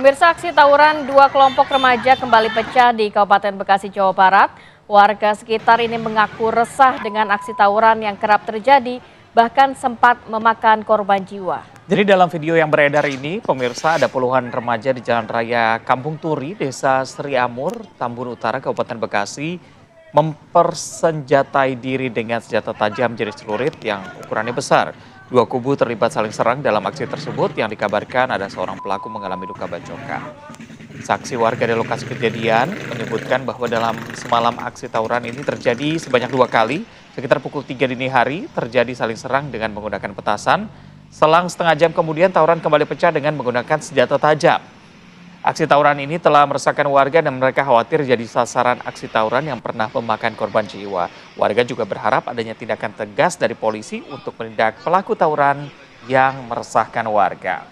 Pemirsa, aksi tawuran dua kelompok remaja kembali pecah di Kabupaten Bekasi, Jawa Barat. Warga sekitar ini mengaku resah dengan aksi tawuran yang kerap terjadi, bahkan sempat memakan korban jiwa. Jadi dalam video yang beredar ini, pemirsa, ada puluhan remaja di Jalan Raya Kampung Turi, Desa Sri Amur, Tambun Utara, Kabupaten Bekasi, mempersenjatai diri dengan senjata tajam jenis celurit yang ukurannya besar. Dua kubu terlibat saling serang dalam aksi tersebut yang dikabarkan ada seorang pelaku mengalami luka bacokan. Saksi warga di lokasi kejadian menyebutkan bahwa dalam semalam aksi tawuran ini terjadi sebanyak 2 kali. Sekitar pukul 3 dini hari terjadi saling serang dengan menggunakan petasan. Selang setengah jam kemudian tawuran kembali pecah dengan menggunakan senjata tajam. Aksi tawuran ini telah meresahkan warga dan mereka khawatir jadi sasaran aksi tawuran yang pernah memakan korban jiwa. Warga juga berharap adanya tindakan tegas dari polisi untuk menindak pelaku tawuran yang meresahkan warga.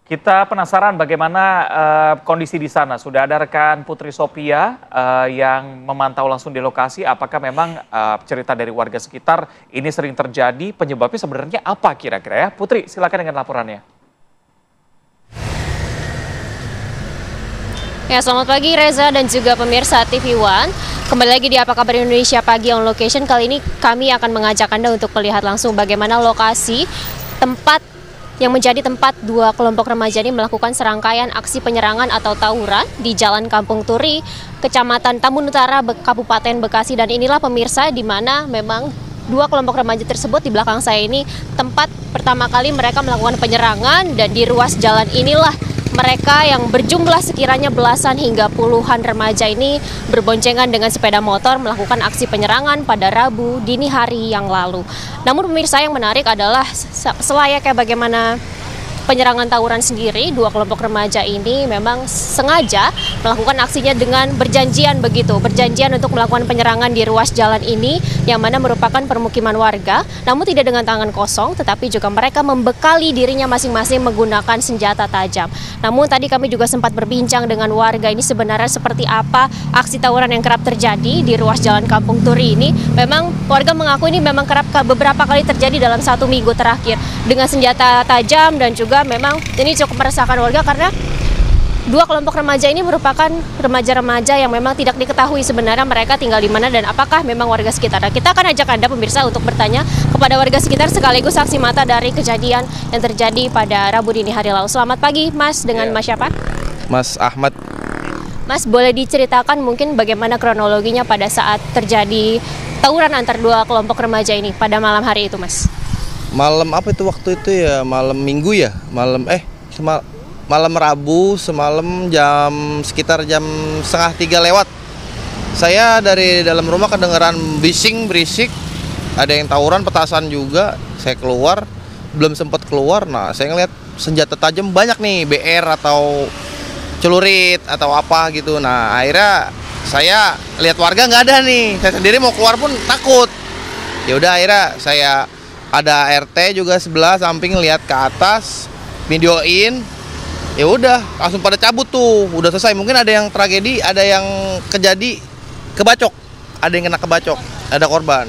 Kita penasaran bagaimana kondisi di sana. Sudah ada rekan Putri Sophia yang memantau langsung di lokasi. Apakah memang cerita dari warga sekitar ini sering terjadi? Penyebabnya sebenarnya apa kira-kira ya? Putri, silakan dengan laporannya. Ya, selamat pagi Reza dan juga pemirsa TV One. Kembali lagi di Apa Kabar Indonesia Pagi on Location. Kali ini kami akan mengajak Anda untuk melihat langsung bagaimana lokasi tempat yang menjadi tempat dua kelompok remaja ini melakukan serangkaian aksi penyerangan atau tawuran di Jalan Kampung Turi, Kecamatan Tambun Utara, Kabupaten Bekasi. Dan inilah pemirsa di mana memang dua kelompok remaja tersebut di belakang saya ini tempat pertama kali mereka melakukan penyerangan, dan di ruas jalan inilah mereka yang berjumlah sekiranya belasan hingga puluhan remaja ini berboncengan dengan sepeda motor melakukan aksi penyerangan pada Rabu dini hari yang lalu. Namun pemirsa, yang menarik adalah selayaknya bagaimana penyerangan tawuran sendiri, dua kelompok remaja ini memang sengaja melakukan aksinya dengan berjanjian untuk melakukan penyerangan di ruas jalan ini yang mana merupakan permukiman warga, namun tidak dengan tangan kosong, tetapi juga mereka membekali dirinya masing-masing menggunakan senjata tajam. Namun tadi kami juga sempat berbincang dengan warga ini sebenarnya seperti apa aksi tawuran yang kerap terjadi di ruas jalan Kampung Turi ini. Memang warga mengaku ini memang kerap beberapa kali terjadi dalam 1 minggu terakhir dengan senjata tajam, dan juga memang ini cukup meresahkan warga karena dua kelompok remaja ini merupakan remaja-remaja yang memang tidak diketahui sebenarnya mereka tinggal di mana dan apakah memang warga sekitar. Nah, kita akan ajak Anda pemirsa untuk bertanya kepada warga sekitar sekaligus saksi mata dari kejadian yang terjadi pada Rabu dini hari lalu. Selamat pagi Mas, dengan Mas siapa? Mas Ahmad. Mas, boleh diceritakan mungkin bagaimana kronologinya pada saat terjadi tawuran antar dua kelompok remaja ini pada malam hari itu, Mas? Malam apa itu waktu itu ya? Malam Minggu ya? Malam Rabu, semalam sekitar jam 2:30 lewat. Saya dari dalam rumah kedengeran berisik, ada yang tawuran, petasan juga. Saya keluar, belum sempat keluar, nah saya ngeliat senjata tajam banyak nih, BR atau celurit atau apa gitu. Nah akhirnya saya lihat warga nggak ada nih, saya sendiri mau keluar pun takut. Ya udah akhirnya saya ada RT juga sebelah samping lihat ke atas, videoin. Ya udah, langsung pada cabut tuh. Udah selesai. Mungkin ada yang tragedi, ada yang kebacok. Ada yang kena kebacok, ada korban.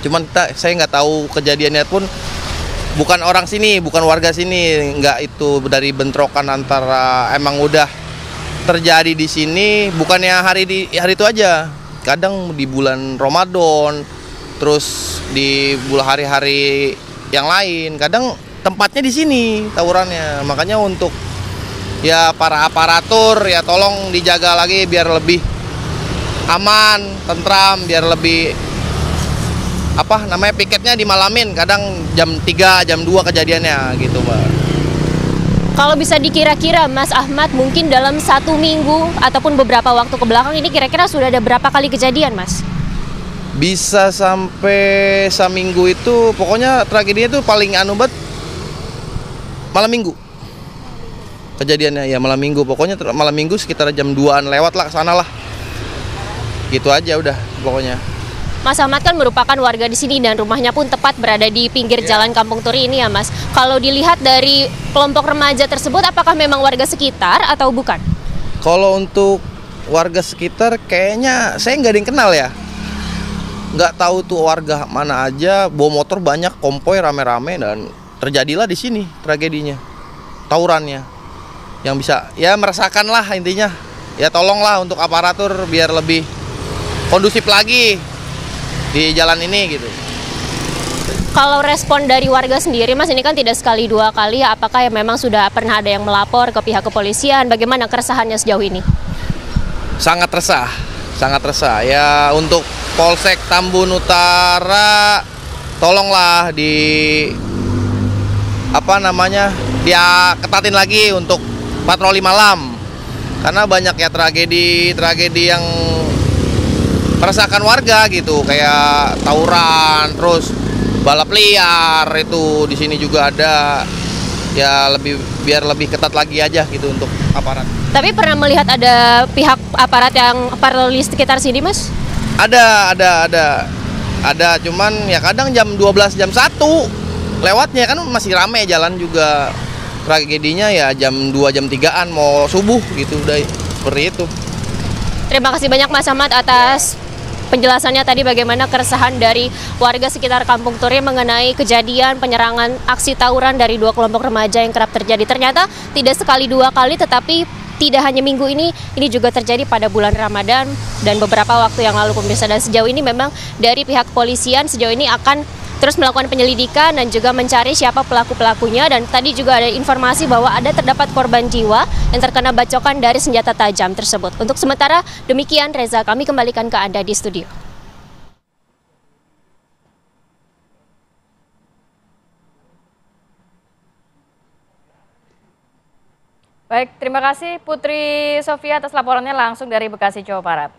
Cuman saya nggak tahu kejadiannya pun bukan orang sini, bukan warga sini. Nggak itu dari bentrokan antara emang udah terjadi di sini, bukannya hari itu aja. Kadang di bulan Ramadan, terus di hari-hari yang lain, kadang tempatnya di sini tawurannya. Makanya untuk ya para aparatur ya tolong dijaga lagi biar lebih aman, tentram, biar lebih piketnya dimalamin. Kadang jam 3, jam 2 kejadiannya gitu, Mbak. Kalau bisa dikira-kira Mas Ahmad, mungkin dalam 1 minggu ataupun beberapa waktu kebelakang ini kira-kira sudah ada berapa kali kejadian, Mas? Bisa sampai seminggu itu, pokoknya tragedinya tuh paling malam minggu. Kejadiannya ya malam minggu, pokoknya malam minggu sekitar jam 2-an lewat lah, kesana lah. Gitu aja udah pokoknya. Mas Ahmad kan merupakan warga di sini dan rumahnya pun tepat berada di pinggir Jalan Kampung Turi ini ya, Mas. Kalau dilihat dari kelompok remaja tersebut, apakah memang warga sekitar atau bukan? Kalau untuk warga sekitar kayaknya saya nggak ada yang kenal ya. nggak tahu tuh warga mana aja, bawa motor banyak, konvoy rame-rame, dan terjadilah di sini tragedinya, tawurannya. Yang bisa ya merasakan lah intinya, ya tolonglah untuk aparatur biar lebih kondusif lagi di jalan ini gitu. Kalau respon dari warga sendiri, Mas, ini kan tidak sekali dua kali, apakah memang sudah pernah ada yang melapor ke pihak kepolisian? Bagaimana keresahannya sejauh ini? Sangat resah, sangat resah. Ya untuk Polsek Tambun Utara, tolonglah dia ketatin lagi untuk patroli malam. Karena banyak ya tragedi yang meresahkan warga gitu, kayak tawuran, terus balap liar itu di sini juga ada. Ya biar lebih ketat lagi aja gitu untuk aparat. Tapi pernah melihat ada pihak aparat yang patroli sekitar sini, Mas? Ada, cuman ya kadang jam 12, jam 1 lewatnya kan masih rame jalan juga. Tragedinya ya jam 2, jam 3-an mau subuh gitu, udah seperti itu. Terima kasih banyak Mas Ahmad atas penjelasannya tadi, bagaimana keresahan dari warga sekitar Kampung Turi mengenai kejadian penyerangan aksi tawuran dari dua kelompok remaja yang kerap terjadi. Ternyata tidak sekali dua kali, tetapi tidak hanya minggu ini juga terjadi pada bulan Ramadan dan beberapa waktu yang lalu, pemirsa. Dan sejauh ini memang dari pihak kepolisian sejauh ini akan terus melakukan penyelidikan dan juga mencari siapa pelaku-pelakunya. Dan tadi juga ada informasi bahwa terdapat korban jiwa yang terkena bacokan dari senjata tajam tersebut. Untuk sementara demikian, Reza, kami kembalikan ke Anda di studio. Baik, terima kasih Putri Sofia atas laporannya langsung dari Bekasi, Jawa Barat.